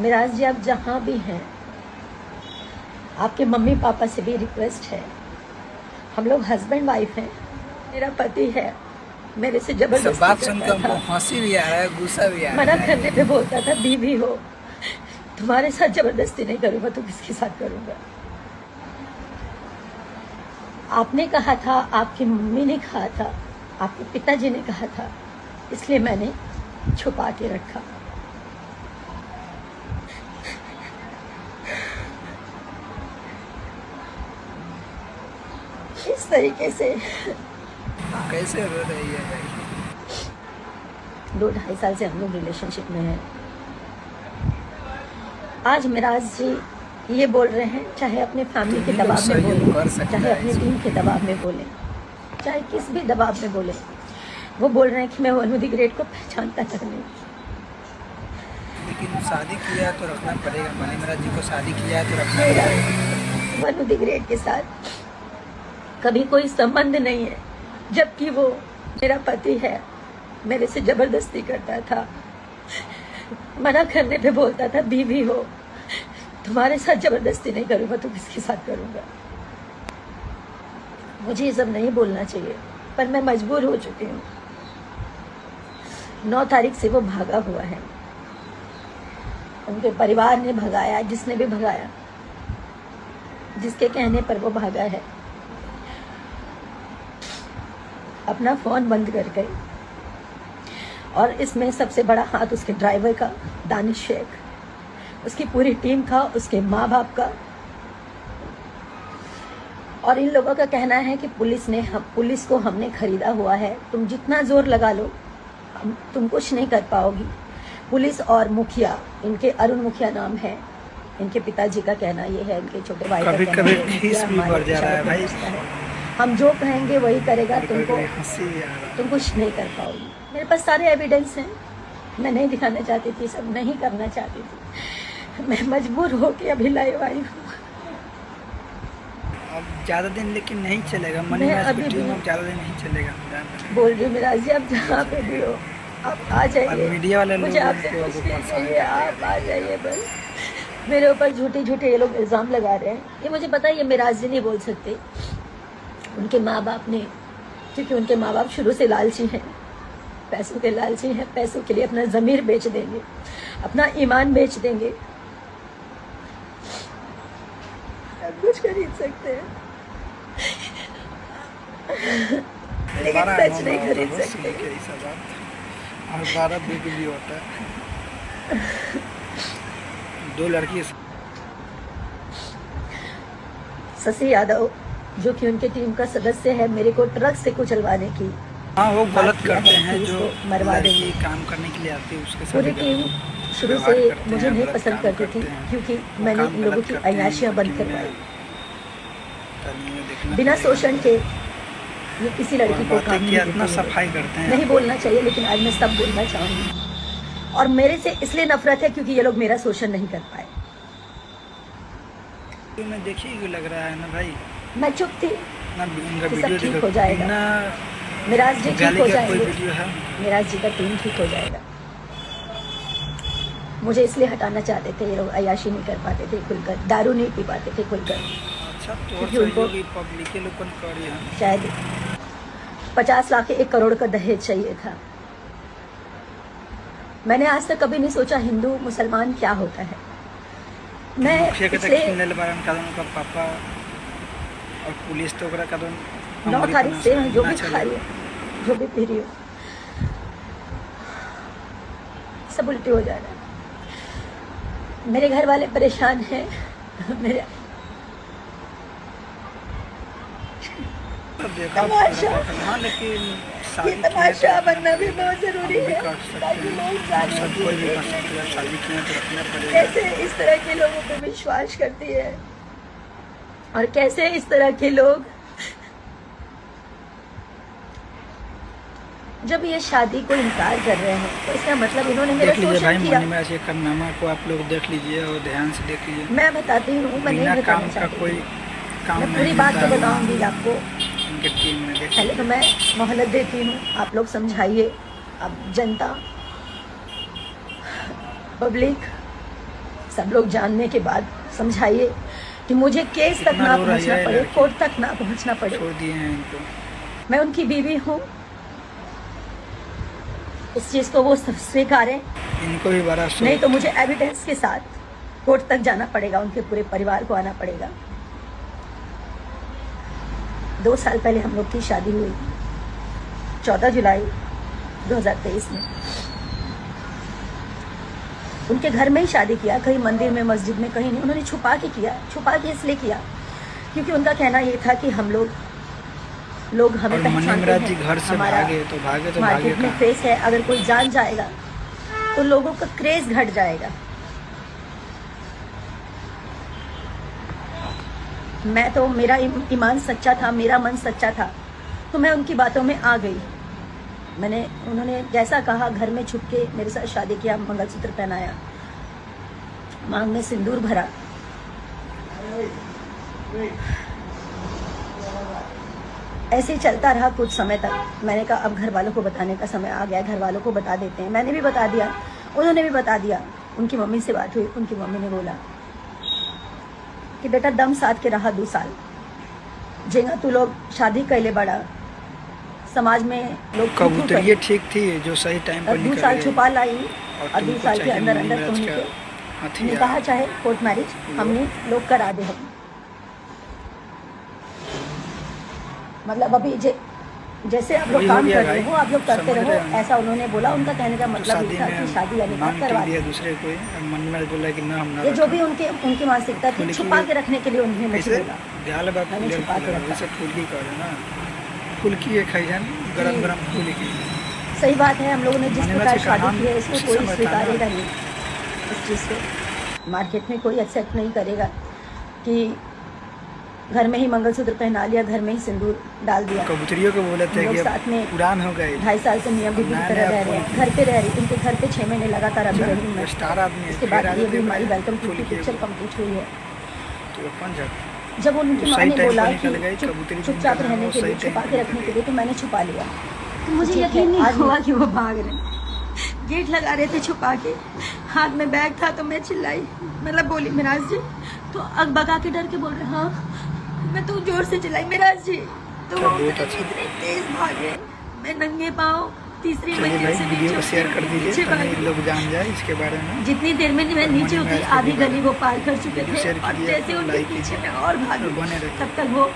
मिराज जी आप जहाँ भी हैं, आपके मम्मी पापा से भी रिक्वेस्ट है, हम लोग हस्बैंड वाइफ हैं। मेरा पति है, मेरे से सब जबरदस्ती बात सुनकर करता हमको था, हंसी भी आ रहा है, गुस्सा भी आ मना रहा है। करने पे बोलता था बीवी हो, तुम्हारे साथ जबरदस्ती नहीं करूंगा तो किसके साथ करूंगा। आपने कहा था, आपकी मम्मी ने कहा था, आपके पिताजी ने कहा था, इसलिए मैंने छुपा के रखा। इस तरीके से कैसे रो रही है भाई? 2-2.5 साल से हम लोग रिलेशनशिप में हैं। आज मिराज जी ये बोल रहे हैं, चाहे अपने फैमिली के तुम्ही लोग दबाव में सहयोग कर बोले, सकता चाहे है अपनी इसमें। टीम के दबाव में बोले, चाहे किस भी दबाव में बोले, वो बोल रहे हैं कि मैं वनु दी ग्रेट को पहचानता नहीं। लेकिन शादी किया है तो रखना पड़ेगा। मनीमराज जी को शादी किया है तो रखना मेरा पड़ेगा। वनु दी ग्रेट के साथ कभी कोई संबंध नहीं है, जबकि वो मेरा पति है, मेरे से जबरदस्ती करता था, मना करने पे बोलता था बीवी हो, तुम्हारे साथ जबरदस्ती नहीं करूंगा तो किसके साथ करूंगा। मुझे ये सब नहीं बोलना चाहिए, पर मैं मजबूर हो चुकी हूँ। 9 तारीख से वो भागा हुआ है, उनके परिवार ने भगाया, जिसने भी भगाया, जिसके कहने पर वो भागा है, अपना फोन बंद कर गए। और इसमें सबसे बड़ा हाथ उसके ड्राइवर का, दानिश शेख, उसकी पूरी टीम का, उसके माँ बाप का। और इन लोगों का कहना है कि पुलिस को हमने खरीदा हुआ है, तुम जितना जोर लगा लो तुम कुछ नहीं कर पाओगी। पुलिस और मुखिया, इनके अरुण मुखिया नाम है, इनके पिताजी का कहना ये है, इनके छोटे भाई का कभी कहना कभी ये है, खीस भी हमारे बढ़ जा रहा है इशारे पे भाई। नाचता है। हम जो कहेंगे वही करेगा, तुमको हंसी भी आ रहा है। तुम कुछ नहीं कर पाओगी। मेरे पास सारे एविडेंस हैं, मैं नहीं दिखाना चाहती थी, सब नहीं करना चाहती थी, मैं मजबूर हो के अभी लाइव आई हूँ। अब ज़्यादा दिन लेकिन नहीं चलेगा। मैं मनीमराज अभी की टीम भी अब ज़्यादा दिन नहीं चलेगा। ध्यान रखना। बोल रही हूँ मिराज जी, आप जहाँ पे भी हो आप आ अब जाइए, मीडिया वाले मुझे लोग आपसे इनको कुछ अब नहीं परेशान चाहिए, आप आ जाइए बस। मेरे ऊपर झूठे झूठे ये लोग इल्ज़ाम लगा रहे हैं, ये मुझे पता है, ये मिराज जी नहीं बोल सकते, उनके माँ बाप ने, क्योंकि उनके माँ बाप शुरू से लालची हैं, पैसों के लालची हैं, पैसों के लिए अपना ज़मीर बेच देंगे, अपना ईमान बेच देंगे, सब कुछ खरीद सकते हैं लेकिन सच नहीं खरीद सकते। और 12 बिक्री होता है। 2 लड़की। शशि यादव जो कि उनके टीम का सदस्य है, मेरे को ट्रक से कुचलवाने की हाँ, वो बात गलत किया करते है हैं कि जो इसको मरवा लड़की देंगे। काम करने के लिए आती है उसके साथ पूरी गलत टीम शुरू व्यवहार से करते मुझे हैं, नहीं गलत पसंद काम करती थी, करते हैं। क्योंकि वो मैंने काम इन लोगों गलत की करते हैं, अय्याशियाँ बंद टीम में करवाई, तभी देखना बिना पड़ेगा। शोषण के ये किसी और लड़की को काम बातें नहीं किया इतना देते ये लोग। सफाई करते हैं। नहीं बोलना चाहिए, लेकिन आज मैं सब बोलना चाहूंगी। और मेरे से इसलिए नफरत है क्योंकि ये लोग मेरा शोषण नहीं कर पाए। मैं देखिए क्यों लग रहा है ना भाई, मैं चुप थी ना उनका कि सब वीडियो ठीक हो जाएगा, ना मिराज जी ठीक गाली हो का कोई जाएंगे, वीडियो है। मिराज जी का टीम ठीक हो जाएगा। मुझे इसलिए हटाना चाहते थे, ये लोग अय्याशी नहीं कर पाते थे खुलकर, दारू नहीं पी पाते थे खुलकर, अच्छा तो क्योंकि उनको पब्लिक के लोग कर रही है। शायद 50 लाख 1 करोड़ का दहेज चाहिए था। मैंने आज तक कभी नहीं सोचा हिंदू मुसलमान क्या होता है। मैं मुखिया के पिछले तक बारे में का पापा और पुलिस तो ओकरा का 9 तारीख से मैं जो भी खा रही हूँ, जो भी पी रही हूँ, सब उल्टी हो जा रहा है। मेरे घर वाले परेशान हैं, मेरे तमाशा, हाँ, लेकिन ये तमाशा बनना भी बहुत जरूरी है ताकि लोग जाने कोई भी कर सकते हैं। शादी किए तो रखना पड़ेगा। कैसे इस तरह के लोगों पर विश्वास करती है, और कैसे इस तरह के लोग जब ये शादी को इनकार कर रहे हैं तो इसका मतलब इन्होंने मेरा देख लीजिए भाई, शोषण किया। मनीमराज के कारनामा को आप लोग देख लीजिए और ध्यान से देख लीजिए। मैं बताती हूँ, मैं नहीं बिना बताना काम का चाहती कोई हूँ। काम मैं नहीं पूरी बात तो होता है बताऊंगी आपको, उनके टीम में। देख पहले तो मैं मोहलत देती हूँ, आप लोग समझाइए। अब जनता, पब्लिक सब लोग जानने के बाद समझाइए कि मुझे केस तक कितना ना रो रही पहुंचना है पड़े, लड़की। कोर्ट तक ना पहुंचना पड़े। छोड़ दिए हैं इनको। मैं उनकी बीवी हूँ, इस चीज को वो स्वीकारें, इनको भी बड़ा शौक। नहीं तो मुझे एविडेंस के साथ कोर्ट तक जाना पड़ेगा, उनके पूरे परिवार को आना पड़ेगा। 2 साल पहले हम लोग की शादी हुई, 14 जुलाई 2023 में। उनके घर में ही शादी किया, कहीं मंदिर में, मस्जिद में, कहीं नहीं। उन्होंने छुपा के किया। छुपा के इसलिए किया क्योंकि उनका कहना ये था कि हम लोग हमें और पहचानते मनीमराज जी हैं, घर से हमारा भागे तो भागे मार्केट में कहाँ? फेस है, अगर कोई जान जाएगा तो लोगों का क्रेज घट जाएगा। मैं तो, मेरा ईमान सच्चा था, मेरा मन सच्चा था, तो मैं उनकी बातों में आ गई। उन्होंने जैसा कहा, घर में छुप के मेरे साथ शादी किया, मंगलसूत्र पहनाया, मांग में सिंदूर भरा। ऐसे ही चलता रहा कुछ समय तक। मैंने कहा अब घर वालों को बताने का समय आ गया, घर वालों को बता देते हैं। मैंने भी बता दिया, उन्होंने भी बता दिया। उनकी मम्मी से बात हुई, उनकी मम्मी ने बोला कि बेटा दम साध के रहा 2 साल, जेगा तू लोग शादी कैले बड़ा, समाज में लोग कबूतरिये ठीक थी जो सही टाइम पर 2 निकल साल गई। छुपा लाई, और 2 तुमको साल के चाहिए अंदर अंदर मनीमराज तुमने का के हथियार। निकाह चाहे कोर्ट मैरिज हमने लोग करा दे हम। मतलब अभी जैसे आप लोग वही हो काम गया कर रहे भाई, हो, आप लोग करते समझ रहो, रहे हैं। ऐसा उन्होंने बोला। उनका कहने का तो मतलब ये था कि शादी या निकाह मांग करवा कर दे। दिया दूसरे कोई, और मनीमराज बोला कि ना हम ना ये जो रखें। भी उनकी मानसिकता थी, फुल्की छुपा के रखने के लिए उन्होंने मुझे कैसे बोला। ध्यान बात मैंने क्लियर छुपा के किया, रखा। वैसे फुल्की कर ना, फुल्की एक है गरम गरम फुल्की। सही बात है, हम लोगों ने जिस मनीमराज प्रकार का शादी नाम की है, इसको उसी कोई समय था स्वीकारेगा ना। नहीं। इस चीज़ को मार्केट में कोई एक्सेप्ट नहीं करेगा कि घर में ही मंगलसूत्र पहना लिया, घर में ही सिंदूर डाल दिया। कबूतरियों को बोले थे हम कि लोग साथ में पुरान हो गए, 2.5 साल से मियाँ बीवी की नया तरह नया रह रहे हैं, घर पे रह रही। उनके घर पे 6 महीने लगातार अभी रही मैं। स्टार आदमी है, इसके फिर बाद आ ये जाते भी हमारी हैं वेलकम टू फुल्की पिक्चर कंप्लीट हुई है। तो अपन जब जब उनकी माँ सही ने टाइम बोला पर कि निकल गई, चुप- कबूतरी चुपचाप निकलना रहने वो के लिए, सही टाइम छुपा पर के रखने निकल के लिए, तो मैंने छुपा लिया। तो मुझे ठीक है, यकीन नहीं आज हुआ कि वो भाग रहे। गेट लगा रहे थे छुपा के, हाथ में बैग था, तो मैं चिल्लाई, मतलब बोली मिराज जी, तो अगबगा के डर के बोल रहे हाँ। मैं तो जोर से चिल्लाई मिराज जी, तो वो बहुत उतने अच्छा। इतने तेज भागे। मैं नंगे पाँव तीसरी चलिए मंजिल भाई से वीडियो नीचे को शेयर कर उतरी, दीजिए पीछे ताकि भागी। लोग जान जाए इसके बारे में। जितनी देर में मैं नीचे उतरी, मनीमराज के आधी बारे गली में वो पार कर चुके वीडियो थे, शेयर और कीजिए, जैसे उनके लाइक पीछे कीजिए मैं और और भागी, बने रहिए। तब तक वो